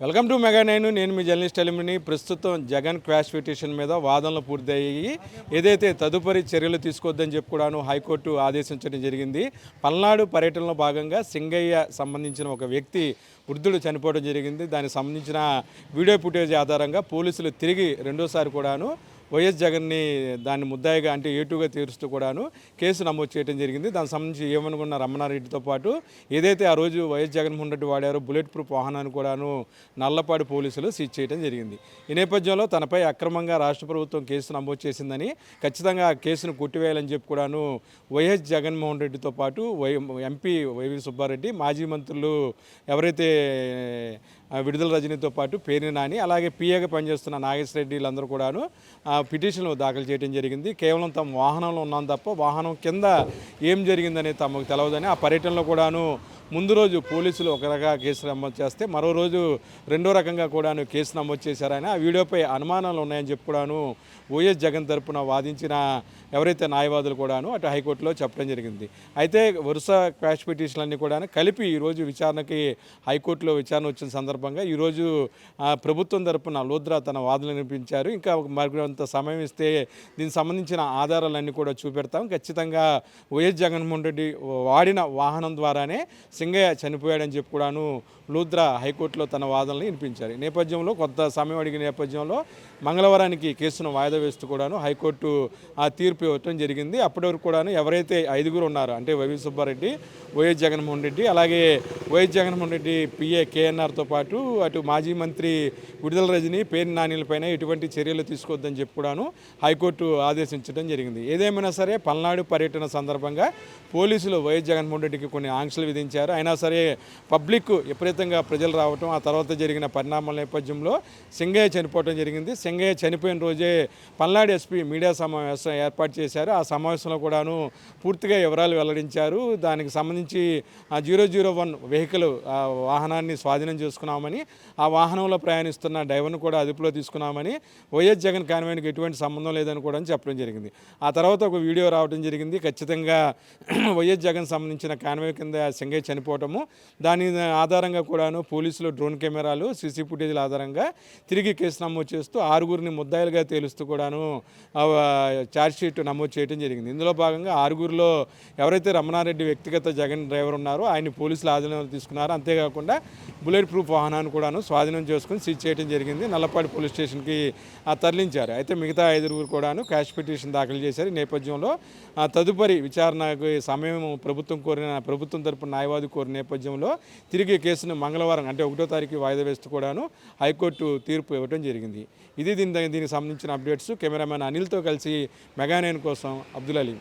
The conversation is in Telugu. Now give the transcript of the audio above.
వెల్కమ్ టు మెగా నేను మీ జర్నలిస్ట్ ఎలిమిని. ప్రస్తుతం జగన్ క్వాష్ పిటిషన్ మీద వాదనలు పూర్తయ్యి ఏదైతే తదుపరి చర్యలు తీసుకోవద్దని చెప్పి కూడాను హైకోర్టు ఆదేశించడం జరిగింది. పల్నాడు పర్యటనలో భాగంగా సింగయ్య సంబంధించిన ఒక వ్యక్తి వృద్ధుడు చనిపోవడం జరిగింది. దానికి సంబంధించిన వీడియో ఫుటేజ్ ఆధారంగా పోలీసులు తిరిగి రెండోసారి కూడాను వైఎస్ జగన్ని దాన్ని ముద్దాయిగా అంటే ఏటుగా తీరుస్తూ కూడాను కేసు నమోదు చేయడం జరిగింది. దానికి సంబంధించి ఏమనుకున్న రమణారెడ్డితో పాటు ఏదైతే ఆ రోజు వైఎస్ జగన్మోహన్ రెడ్డి వాడారో బుల్లెట్ ప్రూఫ్ వాహనాన్ని కూడాను నల్లపాడు పోలీసులు సీజ్ చేయడం జరిగింది. ఈ నేపథ్యంలో తనపై అక్రమంగా రాష్ట్ర ప్రభుత్వం కేసు నమోదు చేసిందని, ఖచ్చితంగా ఆ కేసును కొట్టివేయాలని చెప్పి కూడాను వైఎస్ జగన్మోహన్ రెడ్డితో పాటు ఎంపీ వైవి సుబ్బారెడ్డి, మాజీ మంత్రులు ఎవరైతే విడుదల రజనీతో పాటు పేర్ని నాని, అలాగే పిఏగా పనిచేస్తున్న నాగేశ్వర రెడ్డి వీళ్ళందరూ కూడాను పిటిషన్లు దాఖలు చేయడం జరిగింది. కేవలం తమ వాహనంలో ఉన్నాం తప్ప వాహనం కింద ఏం జరిగిందనేది తమకు తెలవదని, ఆ పర్యటనలో కూడాను ముందు రోజు పోలీసులు ఒక రకంగా కేసు నమోదు చేస్తే మరో రోజు రెండో రకంగా కూడాను కేసు నమోదు చేశారని, ఆ వీడియోపై అనుమానాలు ఉన్నాయని చెప్పి కూడాను వైఎస్ జగన్ తరపున వాదించిన ఎవరైతే న్యాయవాదులు కూడాను అటు హైకోర్టులో చెప్పడం జరిగింది. అయితే వరుస క్వాష్ పిటిషన్లన్నీ కూడాను కలిపి ఈరోజు విచారణకి హైకోర్టులో విచారణ వచ్చిన సందర్భంగా ఈరోజు ప్రభుత్వం తరపున లూద్రా తన వాదనలు వినిపించారు. ఇంకా మరికొంత సమయం ఇస్తే దీనికి సంబంధించిన ఆధారాలన్నీ కూడా చూపెడతాం. ఖచ్చితంగా వైఎస్ జగన్మోహన్ రెడ్డి వాడిన వాహనం ద్వారానే సింగయ్య చనిపోయాడని చెప్పి కూడాను లూద్రా హైకోర్టులో తన వాదనలు వినిపించారు. ఈ నేపథ్యంలో కొంత సమయం అడిగిన నేపథ్యంలో మంగళవారానికి కేసును వాయిదా వేస్తూ కూడాను హైకోర్టు ఆ తీర్పు ఇవ్వటం జరిగింది. అప్పటి వరకు కూడాను ఎవరైతే ఐదుగురు ఉన్నారో అంటే వైవి సుబ్బారెడ్డి, వైఎస్ జగన్మోహన్ రెడ్డి, అలాగే వైఎస్ జగన్మోహన్ రెడ్డి పిఏ కేఎన్ఆర్తో పాటు అటు మాజీ మంత్రి విడుదల రజనీ, పేర్ని నానిలపైన ఎటువంటి చర్యలు తీసుకోవద్దని చెప్పి కూడాను హైకోర్టు ఆదేశించడం జరిగింది. ఏదేమైనా సరే పల్నాడు పర్యటన సందర్భంగా పోలీసులు వైఎస్ జగన్మోహన్ రెడ్డికి కొన్ని ఆంక్షలు విధించారు. అయినా సరే పబ్లిక్ విపరీతంగా ప్రజలు రావటం, ఆ తర్వాత జరిగిన పరిణామాల నేపథ్యంలో సింగయ్య చనిపోవడం జరిగింది. సింగయ్య చనిపోయిన రోజే పల్నాడు ఎస్పీ మీడియా సమావేశం ఏర్పాటు చేశారు. ఆ సమావేశంలో కూడాను పూర్తిగా వివరాలు వెల్లడించారు. దానికి సంబంధించి 001 వెహికల్ వాహనాన్ని స్వాధీనం చేసుకున్నామని, ఆ వాహనంలో ప్రయాణిస్తున్న డ్రైవర్ను కూడా అదుపులో తీసుకున్నామని, వైఎస్ జగన్ కాన్వాయ్కి ఎటువంటి సంబంధం లేదని కూడా చెప్పడం జరిగింది. ఆ తర్వాత ఒక వీడియో రావడం జరిగింది. ఖచ్చితంగా వైఎస్ జగన్ సంబంధించిన కాన్వాయ్ కింద సింగయ్య చనిపోవటము, దాని ఆధారంగా కూడాను పోలీసులు డ్రోన్ కెమెరాలు, సీసీ ఫుటేజ్ల ఆధారంగా తిరిగి కేసు నమోదు చేస్తూ 6గురిని ముద్దాయిలుగా తేలుస్తూ కూడాను ఛార్జ్షీట్ నమోదు చేయడం జరిగింది. ఇందులో భాగంగా 6గురిలో ఎవరైతే రమణారెడ్డి వ్యక్తిగత జగన్ డ్రైవర్ ఉన్నారో ఆయన పోలీసులు ఆధీనంలో తీసుకున్నారు. అంతేకాకుండా బుల్లెట్ ప్రూఫ్ వాహనాన్ని కూడాను స్వాధీనం చేసుకుని సీజ్ చేయడం జరిగింది. నల్లపాడు పోలీస్ స్టేషన్కి తరలించారు. అయితే మిగతా 5గురు కూడాను క్వాష్ పిటిషన్ దాఖలు చేశారు. ఈ నేపథ్యంలో తదుపరి విచారణకు సమయం ప్రభుత్వం తరపున న్యాయవాది కోరిన నేపథ్యంలో తిరిగి కేసును మంగళవారం అంటే 1వ తారీఖు వాయిదా వేస్తూ కూడాను హైకోర్టు తీర్పు ఇవ్వడం జరిగింది. ఇది దీనికి సంబంధించిన అప్డేట్స్. కెమెరామెన్ అనిల్తో కలిసి మెగా 9 కోసం అబ్దుల్ అలీ.